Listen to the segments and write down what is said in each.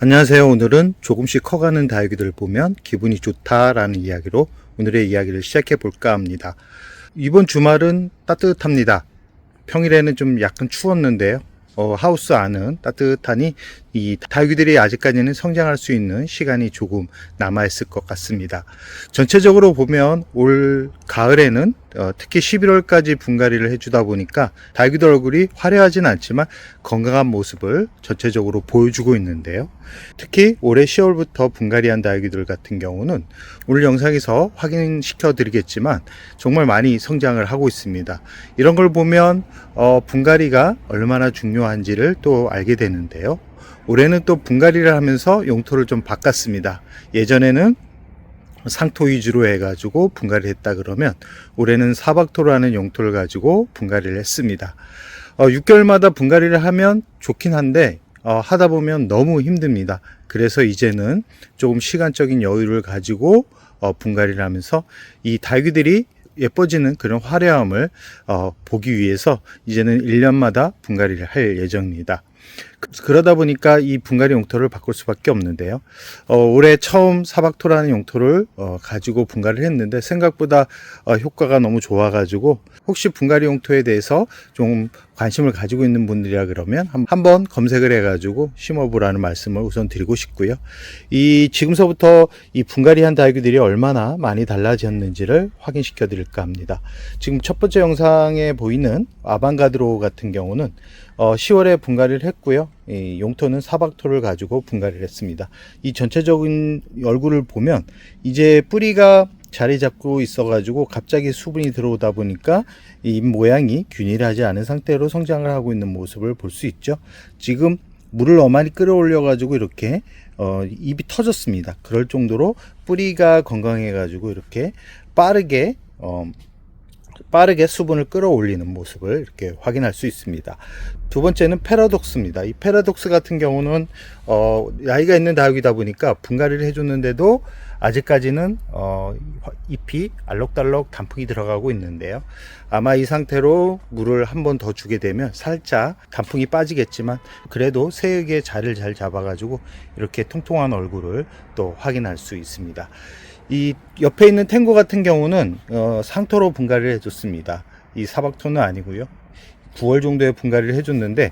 안녕하세요. 오늘은 조금씩 커가는 다육이들을 보면 기분이 좋다라는 이야기로 오늘의 이야기를 시작해 볼까 합니다. 이번 주말은 따뜻합니다. 평일에는 좀 약간 추웠는데요. 하우스 안은 따뜻하니 이 다육이들이 아직까지는 성장할 수 있는 시간이 조금 남아있을 것 같습니다. 전체적으로 보면 올 가을에는 특히 11월까지 분갈이를 해주다 보니까 다육이들 얼굴이 화려하진 않지만 건강한 모습을 전체적으로 보여주고 있는데요. 특히 올해 10월부터 분갈이한 다육이들 같은 경우는 오늘 영상에서 확인시켜 드리겠지만 정말 많이 성장을 하고 있습니다. 이런 걸 보면 분갈이가 얼마나 중요한지를 또 알게 되는데요. 올해는 또 분갈이를 하면서 용토를 좀 바꿨습니다. 예전에는 상토 위주로 해가지고 분갈이를 했다 그러면 올해는 사박토라는 용토를 가지고 분갈이를 했습니다. 6개월마다 분갈이를 하면 좋긴 한데 하다 보면 너무 힘듭니다. 그래서 이제는 조금 시간적인 여유를 가지고 분갈이를 하면서 이 다육이들이 예뻐지는 그런 화려함을 보기 위해서 이제는 1년마다 분갈이를 할 예정입니다. 그러다 보니까 이 분갈이 용토를 바꿀 수밖에 없는데요. 올해 처음 사박토라는 용토를 가지고 분갈이를 했는데 생각보다 효과가 너무 좋아가지고 혹시 분갈이 용토에 대해서 좀 관심을 가지고 있는 분들이라 그러면 한번 검색을 해가지고 심어보라는 말씀을 우선 드리고 싶고요. 지금서부터 이 분갈이한 다육이들이 얼마나 많이 달라졌는지를 확인시켜 드릴까 합니다. 지금 첫 번째 영상에 보이는 아방가드로 같은 경우는 10월에 분갈이를 했고요. 이 용토는 사박토를 가지고 분갈이를 했습니다. 이 전체적인 얼굴을 보면 이제 뿌리가 자리 잡고 있어 가지고 갑자기 수분이 들어오다 보니까 이 모양이 균일하지 않은 상태로 성장을 하고 있는 모습을 볼 수 있죠. 지금 물을 어마니 끌어올려 가지고 이렇게 잎이 터졌습니다. 그럴 정도로 뿌리가 건강해 가지고 이렇게 빠르게 수분을 끌어올리는 모습을 이렇게 확인할 수 있습니다. 두 번째는 패러독스입니다. 이 패러독스 같은 경우는 나이가 있는 다육이다 보니까 분갈이를 해줬는데도 아직까지는 잎이 알록달록 단풍이 들어가고 있는데요. 아마 이 상태로 물을 한 번 더 주게 되면 살짝 단풍이 빠지겠지만 그래도 새에게 자리를 잘 잡아가지고 이렇게 통통한 얼굴을 또 확인할 수 있습니다. 이 옆에 있는 탱고 같은 경우는 상토로 분갈이를 해줬습니다. 이 사박토는 아니고요. 9월 정도에 분갈이를 해줬는데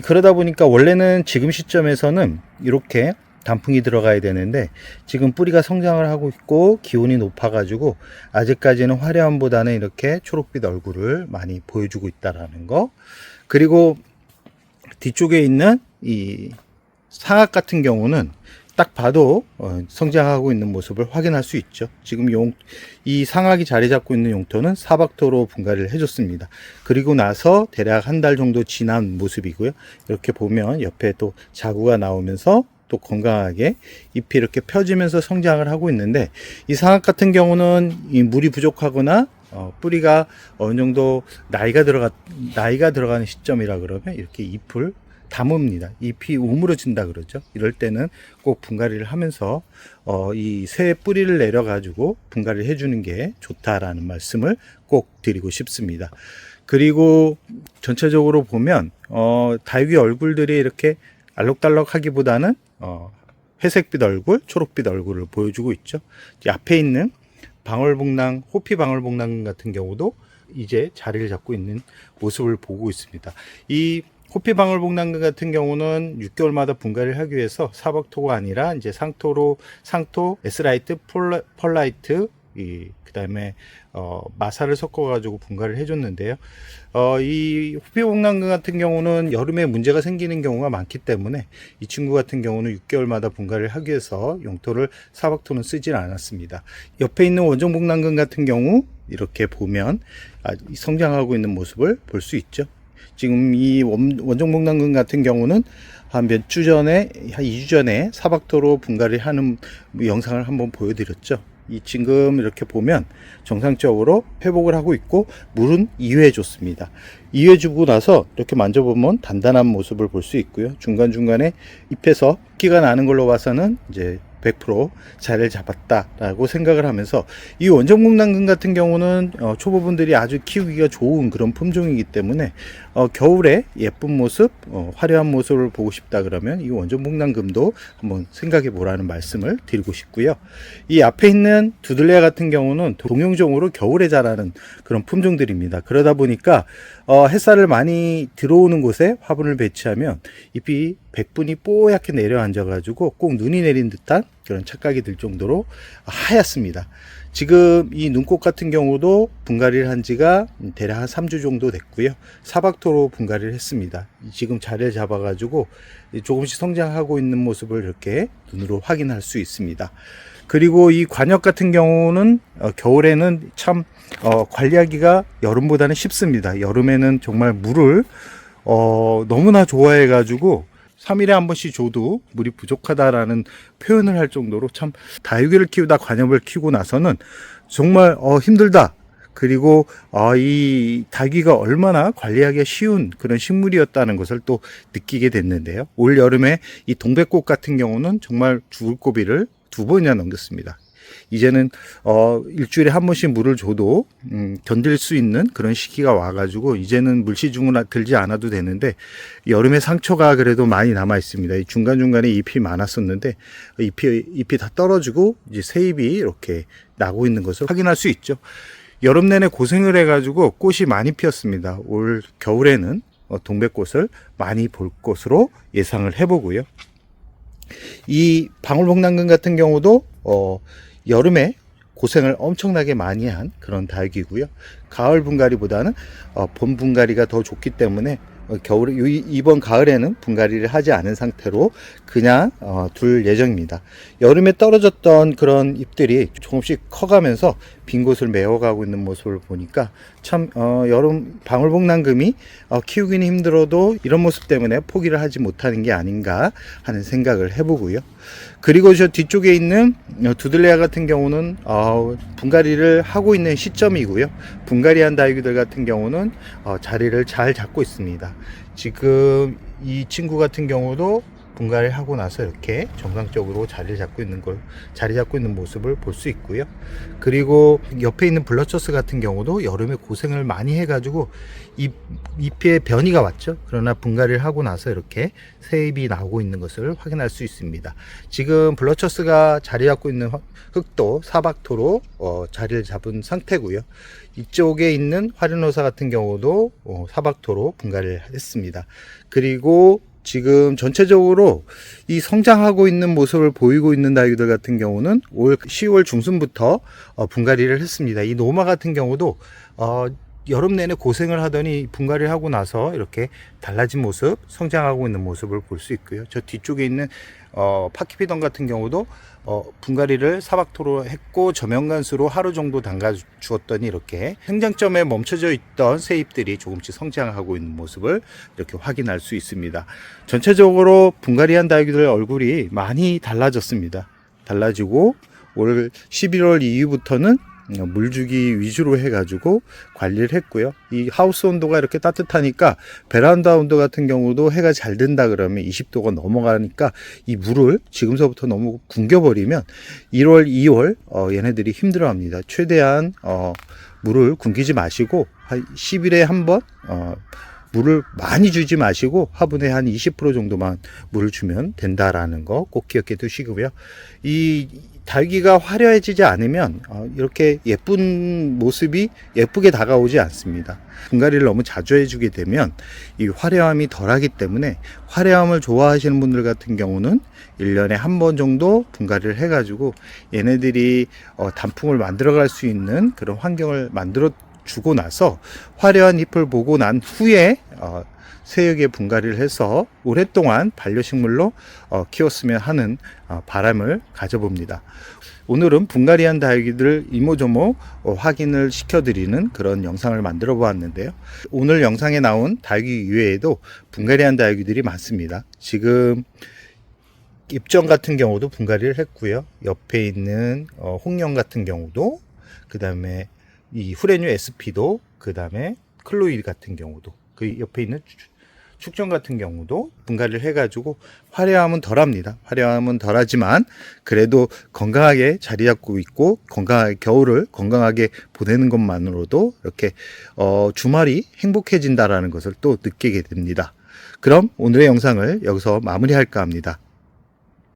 그러다 보니까 원래는 지금 시점에서는 이렇게 단풍이 들어가야 되는데 지금 뿌리가 성장을 하고 있고 기온이 높아 가지고 아직까지는 화려함보다는 이렇게 초록빛 얼굴을 많이 보여주고 있다라는 거. 그리고 뒤쪽에 있는 이 상악 같은 경우는 딱 봐도 성장하고 있는 모습을 확인할 수 있죠. 지금 이 상악이 자리 잡고 있는 용토는 사박토로 분갈이를 해줬습니다. 그리고 나서 대략 한 달 정도 지난 모습이고요. 이렇게 보면 옆에 또 자구가 나오면서 또 건강하게 ip이 이렇게 펴지면서 성장을 하고 있는데 이 상악 같은 경우는 이 물이 부족하거나 뿌리가 어느 정도 나이가 들어가는 시점이라 그러면 이렇게 잎을 담읍니다. 잎이 우물어진다 그러죠. 이럴 때는 꼭 분갈이를 하면서 이 새 뿌리를 내려 가지고 분갈이를 해주는 게 좋다라는 말씀을 꼭 드리고 싶습니다. 그리고 전체적으로 보면 다육이 얼굴들이 이렇게 알록달록하기보다는 회색빛 얼굴, 초록빛 얼굴을 보여주고 있죠. 앞에 있는 방울복랑, 호피 방울복랑 같은 경우도 이제 자리를 잡고 있는 모습을 보고 있습니다. 이 호피 방울복랑 같은 경우는 6개월마다 분갈이를 하기 위해서 사박토가 아니라 이제 상토, 에스라이트, 펄라이트, 그다음에 마사를 섞어 가지고 분갈이를 해줬는데요. 이 호피복랑 같은 경우는 여름에 문제가 생기는 경우가 많기 때문에 이 친구 같은 경우는 6개월마다 분갈이를 하기 위해서 용토를 사박토는 쓰질 않았습니다. 옆에 있는 원종복랑근 같은 경우 이렇게 보면 성장하고 있는 모습을 볼 수 있죠. 지금 이 원종복랑근 같은 경우는 한 몇 주 전에, 한 2주 전에 사박토로 분갈이 하는 영상을 한번 보여드렸죠. 지금 이렇게 보면 정상적으로 회복을 하고 있고 물은 2회 줬습니다. 2회 주고 나서 이렇게 만져보면 단단한 모습을 볼 수 있고요. 중간중간에 잎에서 끼가 나는 걸로 봐서는 이제 100% 자리를 잡았다라고 생각을 하면서, 이 원정목난금 같은 경우는 초보분들이 아주 키우기가 좋은 그런 품종이기 때문에 겨울에 예쁜 모습, 화려한 모습을 보고 싶다 그러면 이 원정목난금도 한번 생각해 보라는 말씀을 드리고 싶고요. 이 앞에 있는 두들레아 같은 경우는 동용종으로 겨울에 자라는 그런 품종들입니다. 그러다 보니까 햇살을 많이 들어오는 곳에 화분을 배치하면 잎이 백분이 뽀얗게 내려앉아 가지고 꼭 눈이 내린 듯한 그런 착각이 들 정도로 하얗습니다. 지금 이 눈꽃 같은 경우도 분갈이를 한 지가 대략 한 3주 정도 됐고요. 사박토로 분갈이를 했습니다. 지금 자리를 잡아 가지고 조금씩 성장하고 있는 모습을 이렇게 눈으로 확인할 수 있습니다. 그리고 이 관엽 같은 경우는 겨울에는 참 관리하기가 여름보다는 쉽습니다. 여름에는 정말 물을 너무나 좋아해 가지고 3일에 한 번씩 줘도 물이 부족하다라는 표현을 할 정도로, 참 다육이를 키우다 관엽을 키우고 나서는 정말 힘들다. 그리고 이 다육이가 얼마나 관리하기가 쉬운 그런 식물이었다는 것을 또 느끼게 됐는데요. 올 여름에 이 동백꽃 같은 경우는 정말 죽을 고비를 2번이나 넘겼습니다. 이제는 일주일에 한 번씩 물을 줘도 견딜 수 있는 그런 시기가 와가지고 이제는 물시중을 들지 않아도 되는데, 여름에 상처가 그래도 많이 남아 있습니다. 이 중간중간에 잎이 많았었는데 잎이 다 떨어지고 이제 새 잎이 이렇게 나고 있는 것을 확인할 수 있죠. 여름 내내 고생을 해가지고 꽃이 많이 피었습니다. 올 겨울에는 동백꽃을 많이 볼 것으로 예상을 해보고요. 이 방울복랑금 같은 경우도 여름에 고생을 엄청나게 많이 한 그런 다육이고요. 가을 분갈이보다는 봄 분갈이가 더 좋기 때문에 겨울에 이번 가을에는 분갈이를 하지 않은 상태로 그냥 둘 예정입니다. 여름에 떨어졌던 그런 잎들이 조금씩 커가면서 빈 곳을 메워가고 있는 모습을 보니까 참 여름 방울복랑금이 키우기는 힘들어도 이런 모습 때문에 포기를 하지 못하는 게 아닌가 하는 생각을 해보고요. 그리고 저 뒤쪽에 있는 두들레아 같은 경우는 분갈이를 하고 있는 시점이고요. 분갈이한 다육이들 같은 경우는 자리를 잘 잡고 있습니다. 지금 이 친구 같은 경우도 분갈이를 하고 나서 이렇게 정상적으로 자리 잡고 있는 모습을 볼 수 있고요. 그리고 옆에 있는 블러처스 같은 경우도 여름에 고생을 많이 해가지고 잎에 변이가 왔죠. 그러나 분갈이를 하고 나서 이렇게 새 잎이 나오고 있는 것을 확인할 수 있습니다. 지금 블러처스가 자리 잡고 있는 흙도 사박토로 자리를 잡은 상태고요. 이쪽에 있는 화륜호사 같은 경우도 사박토로 분갈이를 했습니다. 그리고 지금 전체적으로 이 성장하고 있는 모습을 보이고 있는 다육이들 같은 경우는 올 10월 중순부터 분갈이를 했습니다. 이 노마 같은 경우도 여름 내내 고생을 하더니 분갈이를 하고 나서 이렇게 달라진 모습, 성장하고 있는 모습을 볼 수 있고요. 저 뒤쪽에 있는 파키피던 같은 경우도 분갈이를 사박토로 했고 저명간수로 하루 정도 담가 주었더니 이렇게 생장점에 멈춰져 있던 새잎들이 조금씩 성장하고 있는 모습을 이렇게 확인할 수 있습니다. 전체적으로 분갈이한 다육이들 얼굴이 많이 달라졌습니다. 달라지고 올 11월 이후부터는 물주기 위주로 해가지고 관리를 했고요. 이 하우스 온도가 이렇게 따뜻하니까 베란다 온도 같은 경우도 해가 잘 든다 그러면 20도가 넘어가니까 이 물을 지금서부터 너무 굶겨버리면 1월, 2월 얘네들이 힘들어합니다. 최대한 물을 굶기지 마시고 한 10일에 한번 물을 많이 주지 마시고 화분에 한 20% 정도만 물을 주면 된다라는 거 꼭 기억해 두시고요. 이 다육이가 화려해지지 않으면 이렇게 예쁜 모습이 예쁘게 다가오지 않습니다. 분갈이를 너무 자주 해주게 되면 이 화려함이 덜하기 때문에, 화려함을 좋아하시는 분들 같은 경우는 1년에 한 번 정도 분갈이를 해가지고 얘네들이 단풍을 만들어갈 수 있는 그런 환경을 만들어 주고 나서 화려한 잎을 보고 난 후에 새에게 분갈이를 해서 오랫동안 반려식물로 키웠으면 하는 바람을 가져봅니다. 오늘은 분갈이한 다육이들 이모저모 확인을 시켜드리는 그런 영상을 만들어 보았는데요. 오늘 영상에 나온 다육이 이외에도 분갈이한 다육이들이 많습니다. 지금 입정 같은 경우도 분갈이를 했고요. 옆에 있는 홍령 같은 경우도, 그 다음에 이 후레뉴 SP도, 그 다음에 클로이 같은 경우도, 그 옆에 있는 축전 같은 경우도 분갈이를 해가지고 화려함은 덜합니다. 화려함은 덜하지만 그래도 건강하게 자리 잡고 있고 건강하게 겨울을 건강하게 보내는 것만으로도 이렇게 주말이 행복해진다라는 것을 또 느끼게 됩니다. 그럼 오늘의 영상을 여기서 마무리할까 합니다.